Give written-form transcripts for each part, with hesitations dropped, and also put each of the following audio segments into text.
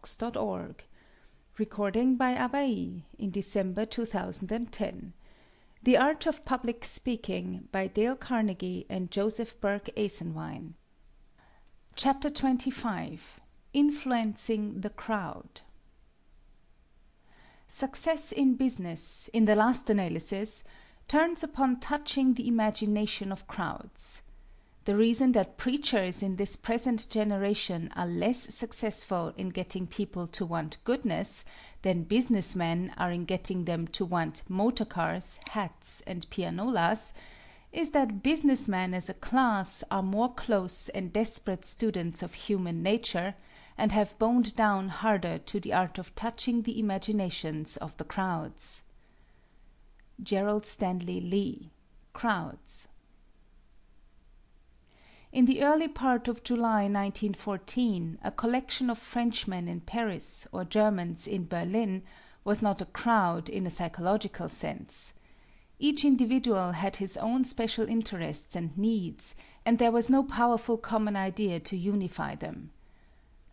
LibriVox.org. Recording by Abai in December 2010. The Art of Public Speaking by Dale Carnegie and Joseph Burke Esenwein. Chapter 25. Influencing the Crowd. Success in business, in the last analysis, turns upon touching the imagination of crowds. The reason that preachers in this present generation are less successful in getting people to want goodness than businessmen are in getting them to want motor cars, hats, and pianolas is that businessmen as a class are more close and desperate students of human nature and have boned down harder to the art of touching the imaginations of the crowds. Gerald Stanley Lee, Crowds. In the early part of July 1914, a collection of Frenchmen in Paris or Germans in Berlin was not a crowd in a psychological sense. Each individual had his own special interests and needs, and there was no powerful common idea to unify them.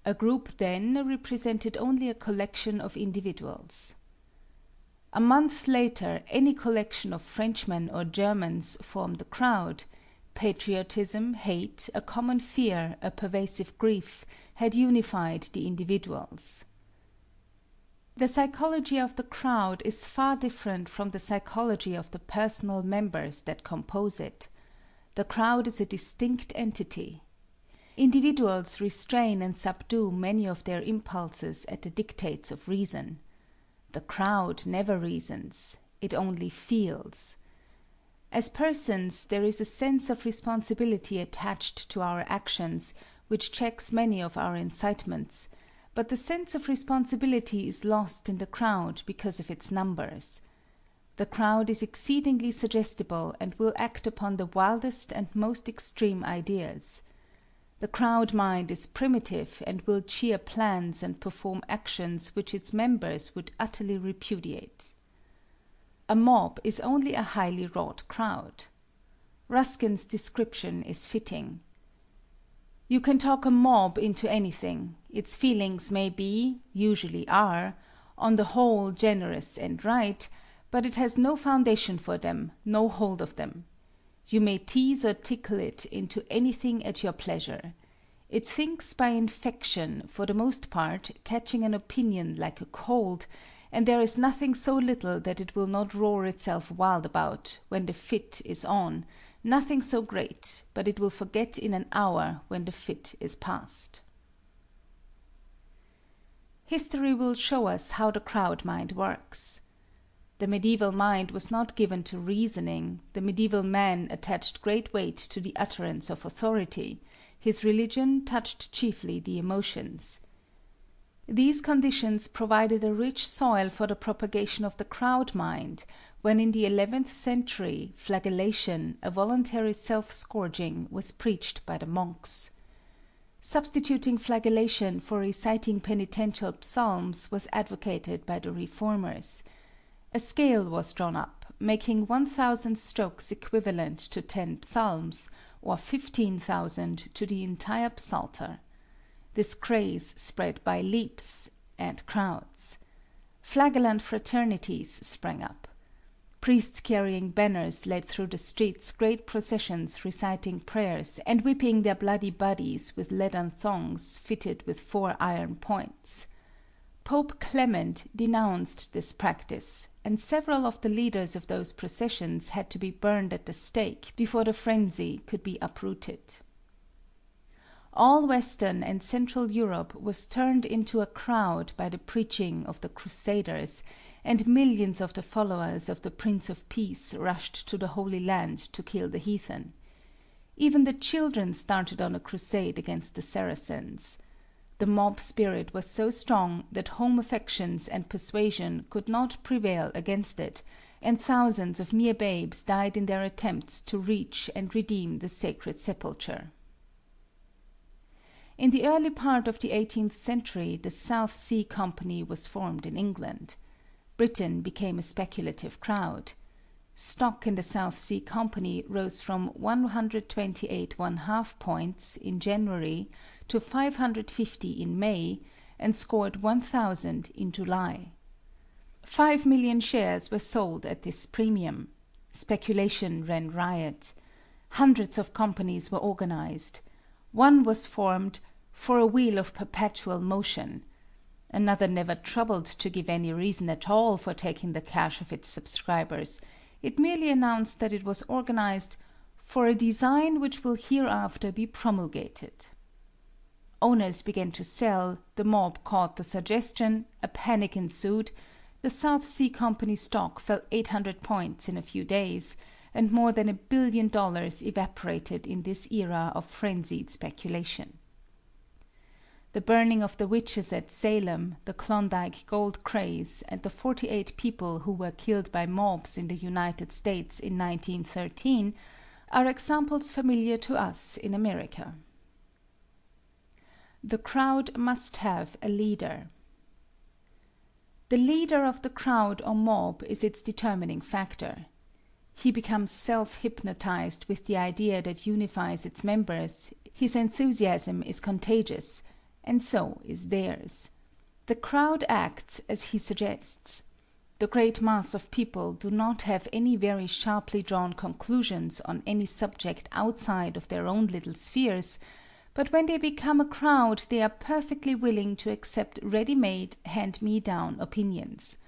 A group then represented only a collection of individuals. A month later, any collection of Frenchmen or Germans formed a crowd. Patriotism, hate, a common fear, a pervasive grief, had unified the individuals. The psychology of the crowd is far different from the psychology of the personal members that compose it. The crowd is a distinct entity. Individuals restrain and subdue many of their impulses at the dictates of reason. The crowd never reasons, it only feels. As persons, there is a sense of responsibility attached to our actions, which checks many of our incitements, but the sense of responsibility is lost in the crowd because of its numbers. The crowd is exceedingly suggestible and will act upon the wildest and most extreme ideas. The crowd mind is primitive and will cheer plans and perform actions which its members would utterly repudiate. A mob is only a highly wrought crowd. Ruskin's description is fitting. You can talk a mob into anything. Its feelings may be, usually are, on the whole generous and right, but it has no foundation for them, no hold of them. You may tease or tickle it into anything at your pleasure. It thinks by infection, for the most part, catching an opinion like a cold, and there is nothing so little that it will not roar itself wild about, when the fit is on, nothing so great, but it will forget in an hour when the fit is past. History will show us how the crowd mind works. The medieval mind was not given to reasoning, the medieval man attached great weight to the utterance of authority, his religion touched chiefly the emotions. These conditions provided a rich soil for the propagation of the crowd mind, when in the 11th century flagellation, a voluntary self-scourging, was preached by the monks. Substituting flagellation for reciting penitential psalms was advocated by the reformers. A scale was drawn up, making 1,000 strokes equivalent to 10 psalms, or 15,000 to the entire psalter. This craze spread by leaps and crowds. Flagellant fraternities sprang up. Priests carrying banners led through the streets great processions reciting prayers and whipping their bloody bodies with leathern thongs fitted with 4 iron points. Pope Clement denounced this practice, and several of the leaders of those processions had to be burned at the stake before the frenzy could be uprooted. All Western and Central Europe was turned into a crowd by the preaching of the Crusaders, and millions of the followers of the Prince of Peace rushed to the Holy Land to kill the heathen. Even the children started on a crusade against the Saracens. The mob spirit was so strong that home affections and persuasion could not prevail against it, and thousands of mere babes died in their attempts to reach and redeem the sacred sepulchre. In the early part of the 18th century, the South Sea Company was formed in England. Britain became a speculative crowd. Stock in the South Sea Company rose from 128 1/2 points in January to 550 in May, and scored 1,000 in July. 5 million shares were sold at this premium. Speculation ran riot. Hundreds of companies were organized. One was formed for a wheel of perpetual motion. Another never troubled to give any reason at all for taking the cash of its subscribers. It merely announced that it was organized for a design which will hereafter be promulgated. Owners began to sell, the mob caught the suggestion, a panic ensued, the South Sea Company stock fell 800 points in a few days, and more than $1 billion evaporated in this era of frenzied speculation. The burning of the witches at Salem, the Klondike gold craze, and the 48 people who were killed by mobs in the United States in 1913 are examples familiar to us in America. The crowd must have a leader. The leader of the crowd or mob is its determining factor. He becomes self-hypnotized with the idea that unifies its members, his enthusiasm is contagious, and so is theirs. The crowd acts as he suggests. The great mass of people do not have any very sharply drawn conclusions on any subject outside of their own little spheres, but when they become a crowd they are perfectly willing to accept ready-made, hand-me-down opinions.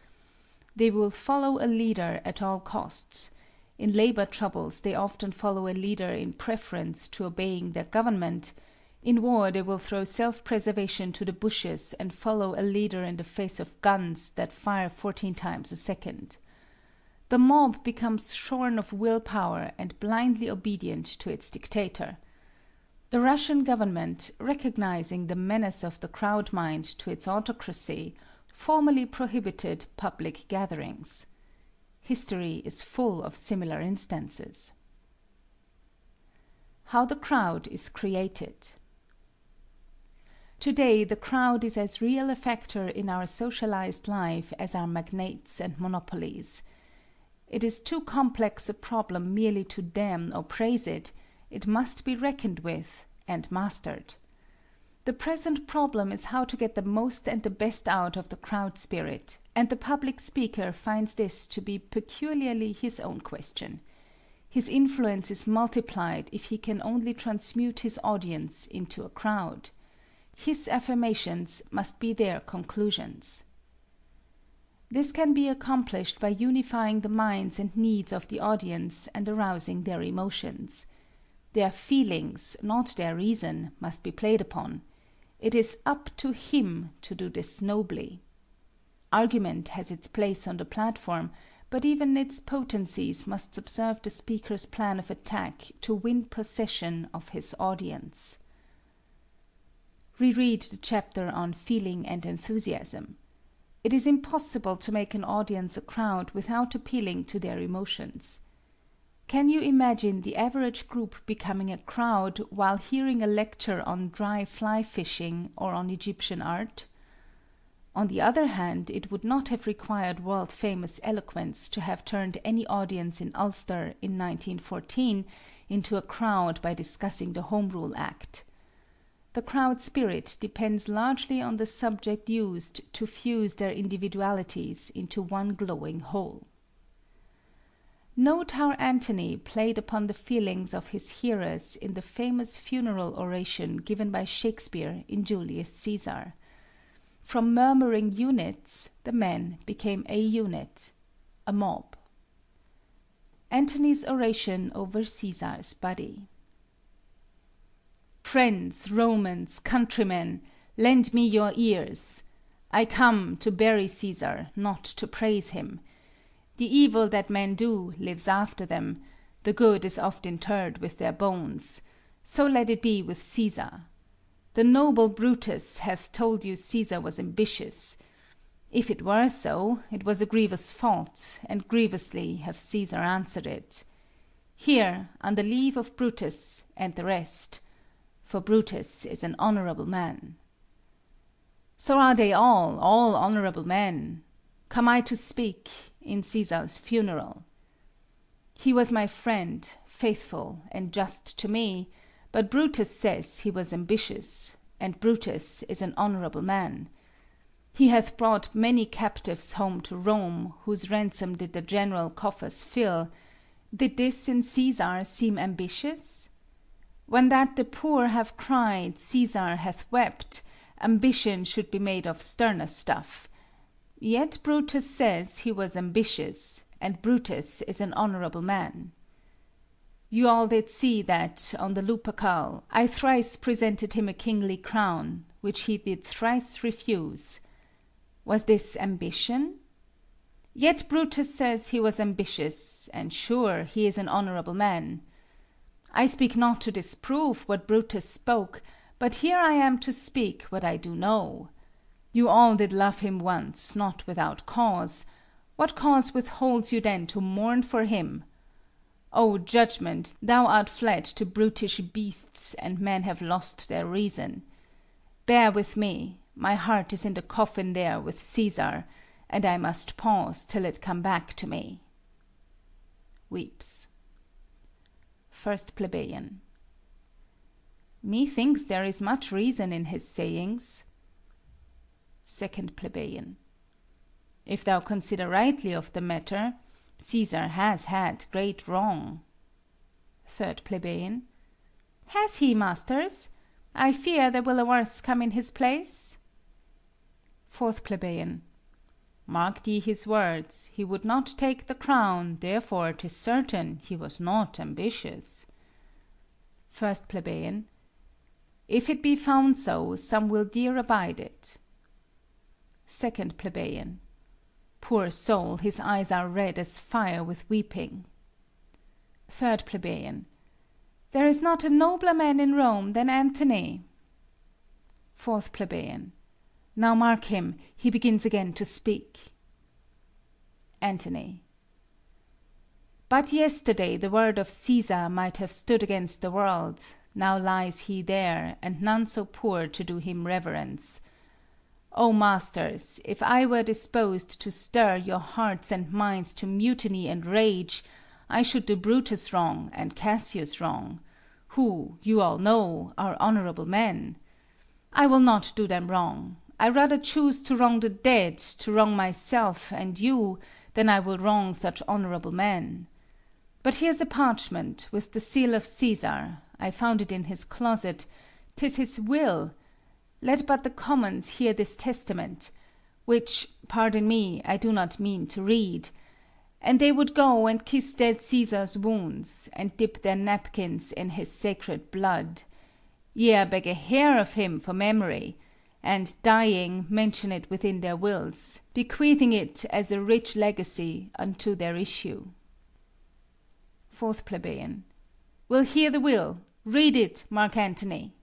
They will follow a leader at all costs. In labor troubles they often follow a leader in preference to obeying their government. In war they will throw self-preservation to the bushes and follow a leader in the face of guns that fire 14 times a second. The mob becomes shorn of willpower and blindly obedient to its dictator. The Russian government, recognizing the menace of the crowd mind to its autocracy, formally prohibited public gatherings. History is full of similar instances. How the crowd is created. Today the crowd is as real a factor in our socialized life as are magnates and monopolies. It is too complex a problem merely to damn or praise it. It must be reckoned with and mastered. The present problem is how to get the most and the best out of the crowd spirit, and the public speaker finds this to be peculiarly his own question. His influence is multiplied if he can only transmute his audience into a crowd. His affirmations must be their conclusions. This can be accomplished by unifying the minds and needs of the audience and arousing their emotions. Their feelings, not their reason, must be played upon. It is up to him to do this nobly. Argument has its place on the platform, but even its potencies must subserve the speaker's plan of attack to win possession of his audience. Reread the chapter on feeling and enthusiasm. It is impossible to make an audience a crowd without appealing to their emotions. Can you imagine the average group becoming a crowd while hearing a lecture on dry fly fishing or on Egyptian art? On the other hand, it would not have required world-famous eloquence to have turned any audience in Ulster in 1914 into a crowd by discussing the Home Rule Act. The crowd spirit depends largely on the subject used to fuse their individualities into one glowing whole. Note how Antony played upon the feelings of his hearers in the famous funeral oration given by Shakespeare in Julius Caesar. From murmuring units, the men became a unit, a mob. Antony's oration over Caesar's body. Friends, Romans, countrymen, lend me your ears. I come to bury Caesar, not to praise him. The evil that men do lives after them, the good is oft interred with their bones. So let it be with Caesar. The noble Brutus hath told you Caesar was ambitious. If it were so, it was a grievous fault, and grievously hath Caesar answered it. Here, on the leave of Brutus and the rest, for Brutus is an honorable man. So are they all honorable men. Come I to speak in Caesar's funeral. He was my friend, faithful and just to me, but Brutus says he was ambitious, and Brutus is an honorable man. He hath brought many captives home to Rome, whose ransom did the general coffers fill. Did this in Cæsar seem ambitious? When that the poor have cried, Cæsar hath wept, ambition should be made of sterner stuff. Yet Brutus says he was ambitious, and Brutus is an honorable man. You all did see that, on the Lupercal, I thrice presented him a kingly crown, which he did thrice refuse. Was this ambition? Yet Brutus says he was ambitious, and sure he is an honorable man. I speak not to disprove what Brutus spoke, but here I am to speak what I do know. You all did love him once, not without cause. What cause withholds you then to mourn for him? O judgment, thou art fled to brutish beasts, and men have lost their reason. Bear with me, my heart is in the coffin there with Cæsar, and I must pause till it come back to me. Weeps. 1st Plebeian. Methinks there is much reason in his sayings. 2nd Plebeian. If thou consider rightly of the matter, Cæsar has had great wrong. 3rd Plebeian. Has he, masters? I fear there will a worse come in his place. 4th Plebeian. Mark thee his words, he would not take the crown, therefore 'tis certain he was not ambitious. 1st Plebeian. If it be found so, some will dear abide it. 2nd Plebeian. Poor soul, his eyes are red as fire with weeping. 3rd Plebeian. There is not a nobler man in Rome than Antony. 4th Plebeian. Now mark him, he begins again to speak. Antony. But yesterday the word of Cæsar might have stood against the world. Now lies he there, and none so poor to do him reverence. O masters, if I were disposed to stir your hearts and minds to mutiny and rage, I should do Brutus wrong and Cassius wrong, who, you all know, are honorable men. I will not do them wrong. I rather choose to wrong the dead, to wrong myself and you, than I will wrong such honorable men. But here's a parchment, with the seal of Cæsar. I found it in his closet. 'Tis his will. Let but the commons hear this testament, which, pardon me, I do not mean to read, and they would go and kiss dead Cæsar's wounds, and dip their napkins in his sacred blood. Yea, beg a hair of him for memory, and, dying, mention it within their wills, bequeathing it as a rich legacy unto their issue. 4th Plebeian. We'll hear the will. Read it, Mark Antony.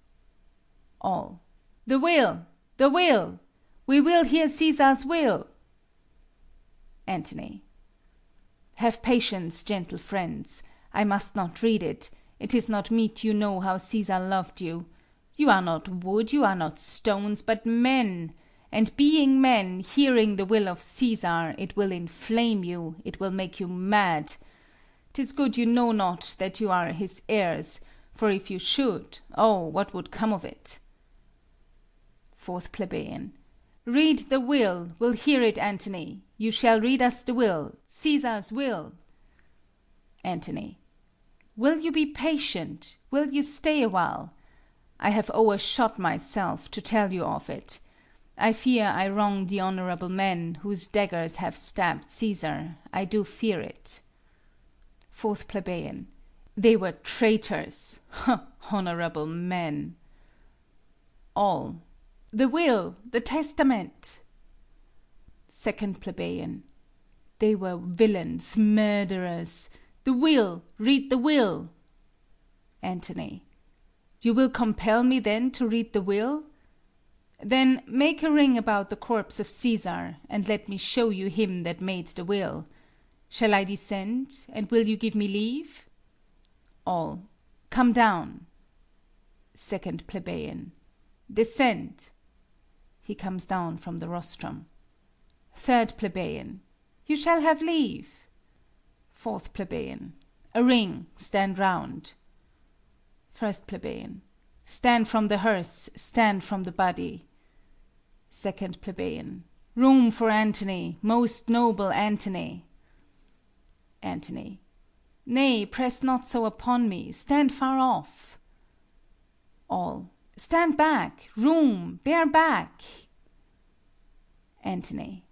All. The will! The will! We will hear Cæsar's will! Antony. Have patience, gentle friends. I must not read it. It is not meet you know how Cæsar loved you. You are not wood, you are not stones, but men. And being men, hearing the will of Cæsar, it will inflame you, it will make you mad. 'Tis good you know not that you are his heirs, for if you should, oh, what would come of it? 4th Plebeian. Read the will. We'll hear it, Antony. You shall read us the will. Cæsar's will. Antony. Will you be patient? Will you stay a while? I have overshot myself to tell you of it. I fear I wrong the honorable men whose daggers have stabbed Cæsar. I do fear it. 4th Plebeian. They were traitors. Honorable men. All. The will, the testament. 2nd Plebeian. They were villains, murderers. The will, read the will. Antony. You will compel me then to read the will? Then make a ring about the corpse of Cæsar, and let me show you him that made the will. Shall I descend, and will you give me leave? All. Come down. 2nd Plebeian. Descend. He comes down from the rostrum. 3rd Plebeian. You shall have leave. 4th Plebeian. A ring, stand round. 1st Plebeian. Stand from the hearse, stand from the body. 2nd plebeian. Room for Antony, most noble Antony. Antony. Nay, press not so upon me, stand far off. All. Stand back, room, bear back. Antony.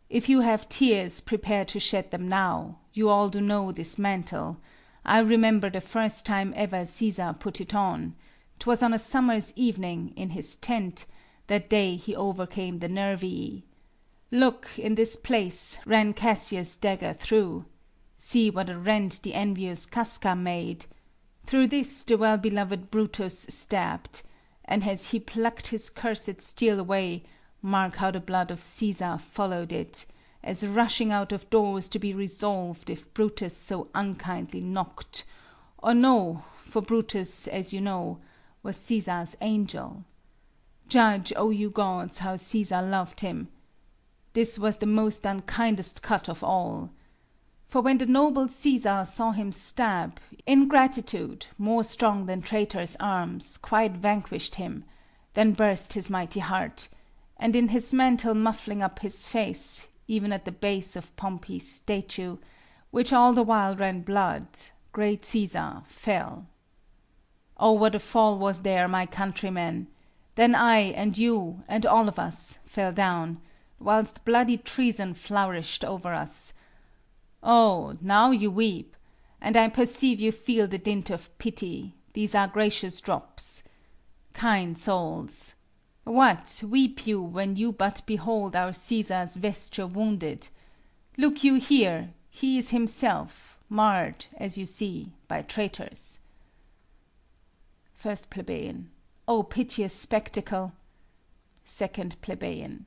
If you have tears, prepare to shed them now. You all do know this mantle. I remember the first time ever Caesar put it on. 'Twas on a summer's evening, in his tent, that day he overcame the Nervii. Look, in this place ran Cassius' dagger through. See what a rent the envious Casca made. Through this the well-beloved Brutus stabbed, and as he plucked his cursed steel away, mark how the blood of Caesar followed it, as rushing out of doors to be resolved if Brutus so unkindly knocked. Or no, for Brutus, as you know, was Caesar's angel. Judge, O you gods, how Caesar loved him. This was the most unkindest cut of all. For when the noble Caesar saw him stab, ingratitude, more strong than traitors' arms, quite vanquished him, then burst his mighty heart, and in his mantle muffling up his face, even at the base of Pompey's statue, which all the while ran blood, great Caesar fell. Oh, what a fall was there, my countrymen! Then I and you and all of us fell down, whilst bloody treason flourished over us. Oh, now you weep, and I perceive you feel the dint of pity. These are gracious drops. Kind souls! What, weep you when you but behold our Caesar's vesture wounded? Look you here, he is himself, marred, as you see, by traitors. 1st plebeian. O piteous spectacle! 2nd plebeian.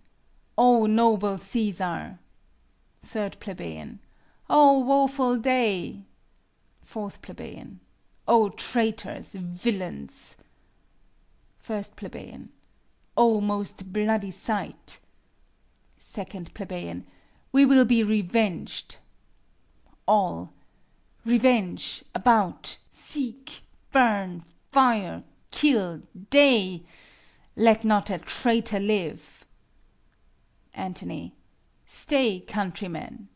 O noble Caesar! 3rd plebeian. O woeful day! 4th plebeian. O traitors, villains! 1st plebeian. O most bloody sight! 2nd plebeian. We will be revenged. All. Revenge, about, seek, burn, fire, kill, day. Let not a traitor live. Antony. Stay, countrymen.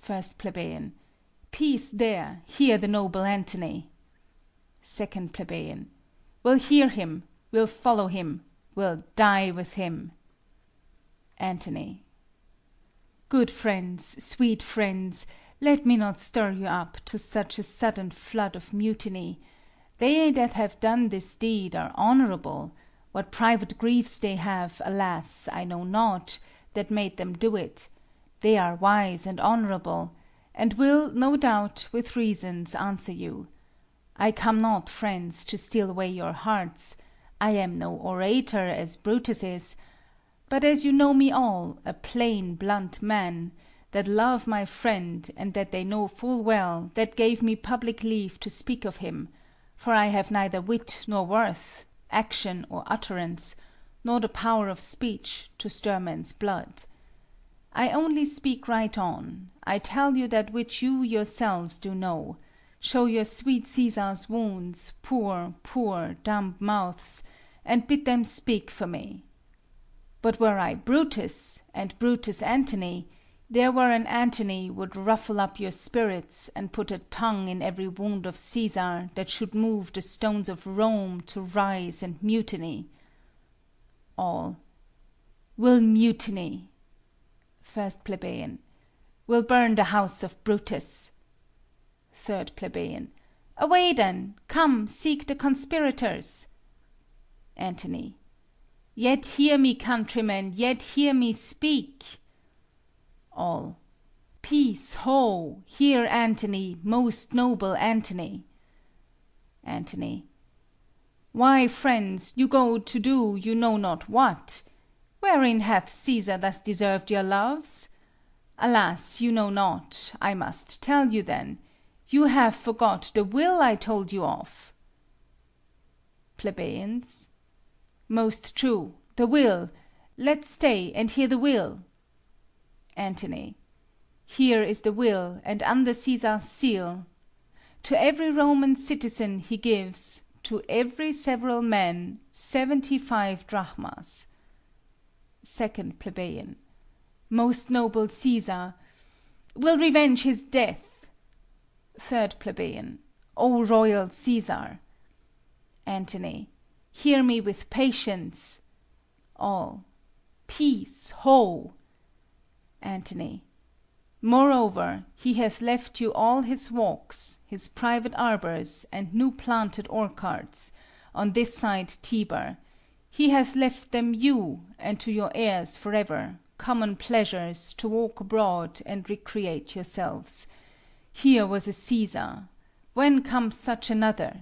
1st plebeian. Peace there, hear the noble Antony. 2nd plebeian. We'll hear him, we'll follow him, we'll die with him. Antony. Good friends, sweet friends, let me not stir you up to such a sudden flood of mutiny. They that have done this deed are honorable. What private griefs they have, alas, I know not, that made them do it. They are wise and honorable, and will, no doubt, with reasons answer you. I come not, friends, to steal away your hearts. I am no orator, as Brutus is, but as you know me all, a plain, blunt man, that love my friend, and that they know full well, that gave me public leave to speak of him, for I have neither wit nor worth, action or utterance, nor the power of speech, to stir men's blood. I only speak right on. I tell you that which you yourselves do know. Show your sweet Caesar's wounds, poor, poor, dumb mouths, and bid them speak for me. But were I Brutus, and Brutus Antony, there were an Antony would ruffle up your spirits, and put a tongue in every wound of Caesar, that should move the stones of Rome to rise and mutiny. All. Will mutiny. 1st plebeian. Will burn the house of Brutus. 3rd plebeian. Away then! Come, seek the conspirators. Antony. Yet hear me, countrymen, yet hear me speak. All. Peace, ho! Hear Antony, most noble Antony. Antony. Why, friends, you go to do you know not what. Wherein hath Caesar thus deserved your loves? Alas, you know not, I must tell you then. You have forgot the will I told you of. Plebeians. Most true, the will. Let's stay and hear the will. Antony. Here is the will, and under Caesar's seal. To every Roman citizen he gives, to every several man, 75 drachmas. 2nd Plebeian. Most noble Caesar will revenge his death. 3rd Plebeian. O royal Caesar! Ant. Hear me with patience. All. Peace, ho! Ant. Moreover, he hath left you all his walks, his private arbors, and new planted orchards, on this side Tiber. He hath left them you, and to your heirs forever, common pleasures, to walk abroad and recreate yourselves. Here was a Caesar. When comes such another?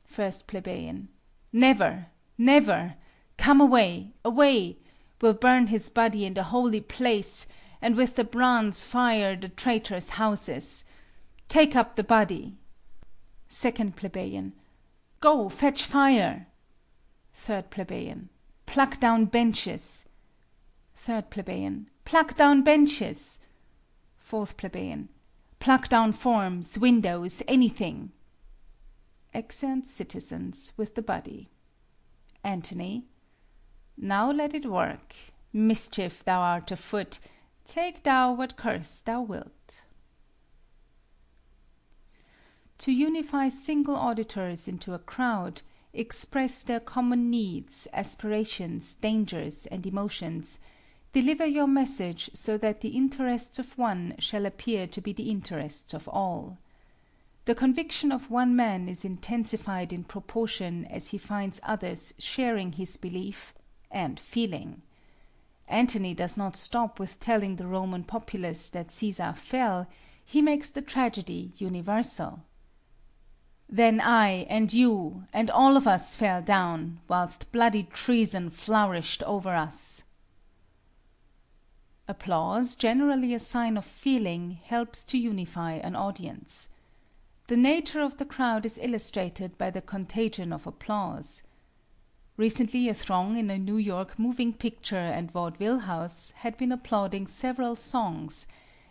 1st Plebeian. Never, never! Come away, away! We'll burn his body in the holy place, and with the brands fire the traitors' houses. Take up the body. 2nd Plebeian. Go, fetch fire. 3rd Plebeian. Pluck down benches. 3rd Plebeian. Pluck down benches. 4th Plebeian. Pluck down forms, windows, anything. Exeunt citizens with the body. Ant. Now let it work. Mischief thou art afoot. Take thou what curse thou wilt. To unify single auditors into a crowd, express their common needs, aspirations, dangers, and emotions, deliver your message so that the interests of one shall appear to be the interests of all. The conviction of one man is intensified in proportion as he finds others sharing his belief and feeling. Antony does not stop with telling the Roman populace that Caesar fell, he makes the tragedy universal. Then I and you and all of us fell down, whilst bloody treason flourished over us. Applause, generally a sign of feeling, helps to unify an audience. The nature of the crowd is illustrated by the contagion of applause. Recently a throng in a New York moving picture and vaudeville house had been applauding several songs,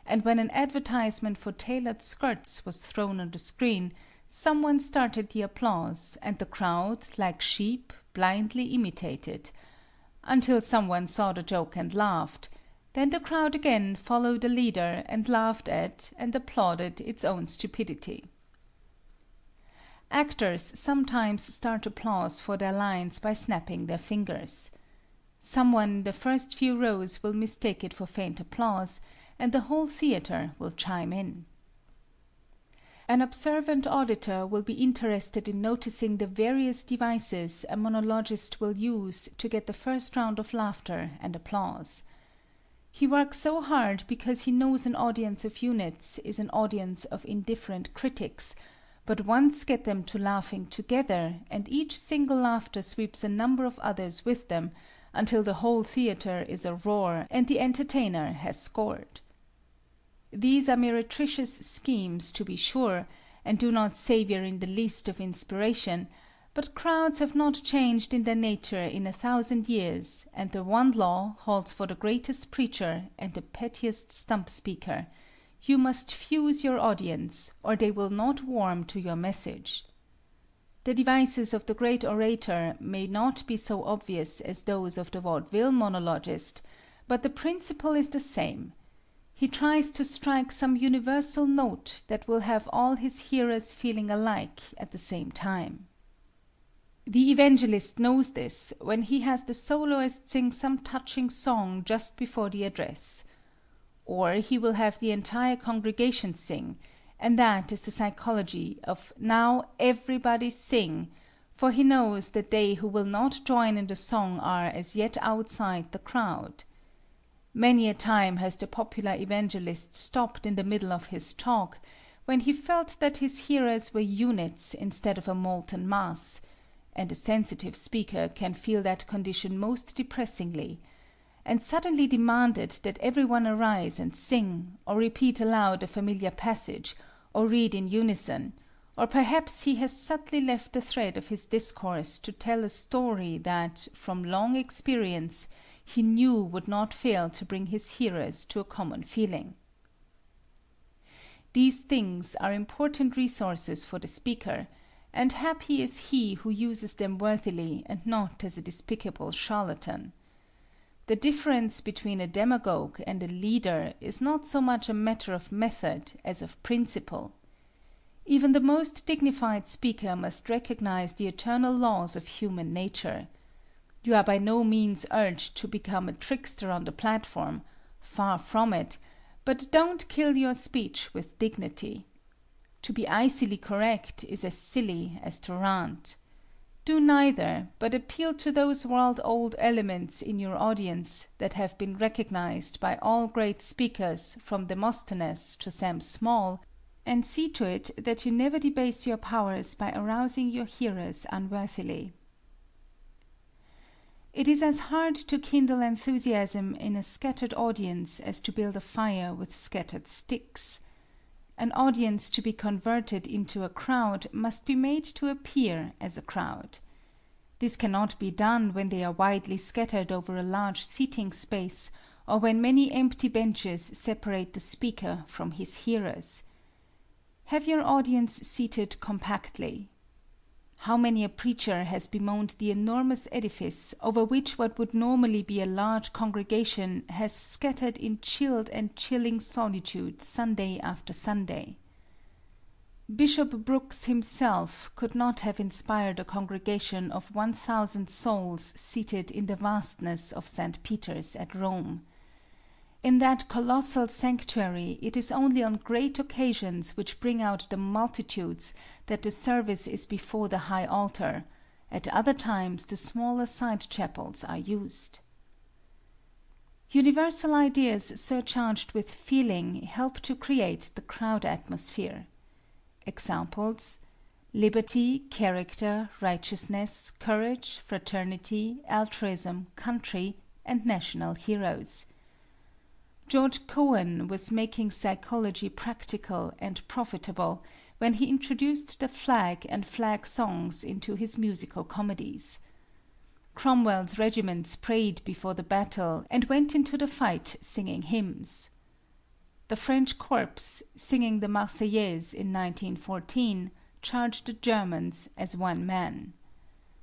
and when an advertisement for tailored skirts was thrown on the screen, someone started the applause, and the crowd, like sheep, blindly imitated, until someone saw the joke and laughed. Then the crowd again followed the leader and laughed at and applauded its own stupidity. Actors sometimes start applause for their lines by snapping their fingers. Someone in the first few rows will mistake it for faint applause, and the whole theatre will chime in. An observant auditor will be interested in noticing the various devices a monologist will use to get the first round of laughter and applause. He works so hard because he knows an audience of units is an audience of indifferent critics, but once get them to laughing together, and each single laughter sweeps a number of others with them, until the whole theatre is a roar and the entertainer has scored. These are meretricious schemes, to be sure, and do not savour in the least of inspiration, but crowds have not changed in their nature in 1,000 years, and the one law holds for the greatest preacher and the pettiest stump-speaker: you must fuse your audience, or they will not warm to your message. The devices of the great orator may not be so obvious as those of the vaudeville monologist, but the principle is the same. He tries to strike some universal note that will have all his hearers feeling alike at the same time. The evangelist knows this when he has the soloist sing some touching song just before the address. Or he will have the entire congregation sing, and that is the psychology of "now everybody sing," for he knows that they who will not join in the song are as yet outside the crowd. Many a time has the popular evangelist stopped in the middle of his talk, when he felt that his hearers were units instead of a molten mass, and a sensitive speaker can feel that condition most depressingly, and suddenly demanded that everyone arise and sing, or repeat aloud a familiar passage, or read in unison, or perhaps he has subtly left the thread of his discourse to tell a story that, from long experience, he knew would not fail to bring his hearers to a common feeling. These things are important resources for the speaker, and happy is he who uses them worthily and not as a despicable charlatan. The difference between a demagogue and a leader is not so much a matter of method as of principle. Even the most dignified speaker must recognize the eternal laws of human nature. You are by no means urged to become a trickster on the platform, far from it, but don't kill your speech with dignity. To be icily correct is as silly as to rant. Do neither, but appeal to those world-old elements in your audience that have been recognized by all great speakers from Demosthenes to Sam Small, and see to it that you never debase your powers by arousing your hearers unworthily. It is as hard to kindle enthusiasm in a scattered audience as to build a fire with scattered sticks. An audience to be converted into a crowd must be made to appear as a crowd. This cannot be done when they are widely scattered over a large seating space, or when many empty benches separate the speaker from his hearers. Have your audience seated compactly. How many a preacher has bemoaned the enormous edifice over which what would normally be a large congregation has scattered in chilled and chilling solitude Sunday after Sunday. Bishop Brooks himself could not have inspired a congregation of 1,000 souls seated in the vastness of St. Peter's at Rome. In that colossal sanctuary it is only on great occasions which bring out the multitudes that the service is before the high altar; at other times the smaller side chapels are used. Universal ideas surcharged with feeling help to create the crowd atmosphere. Examples: liberty, character, righteousness, courage, fraternity, altruism, country, and national heroes. George Cohan was making psychology practical and profitable when he introduced the flag and flag songs into his musical comedies. Cromwell's regiments prayed before the battle and went into the fight singing hymns. The French corps, singing the Marseillaise in 1914, charged the Germans as one man.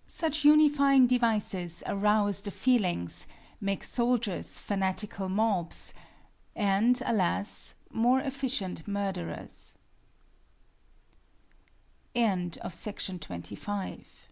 Such unifying devices arouse the feelings, make soldiers fanatical mobs, and, alas, more efficient murderers. End of section 25.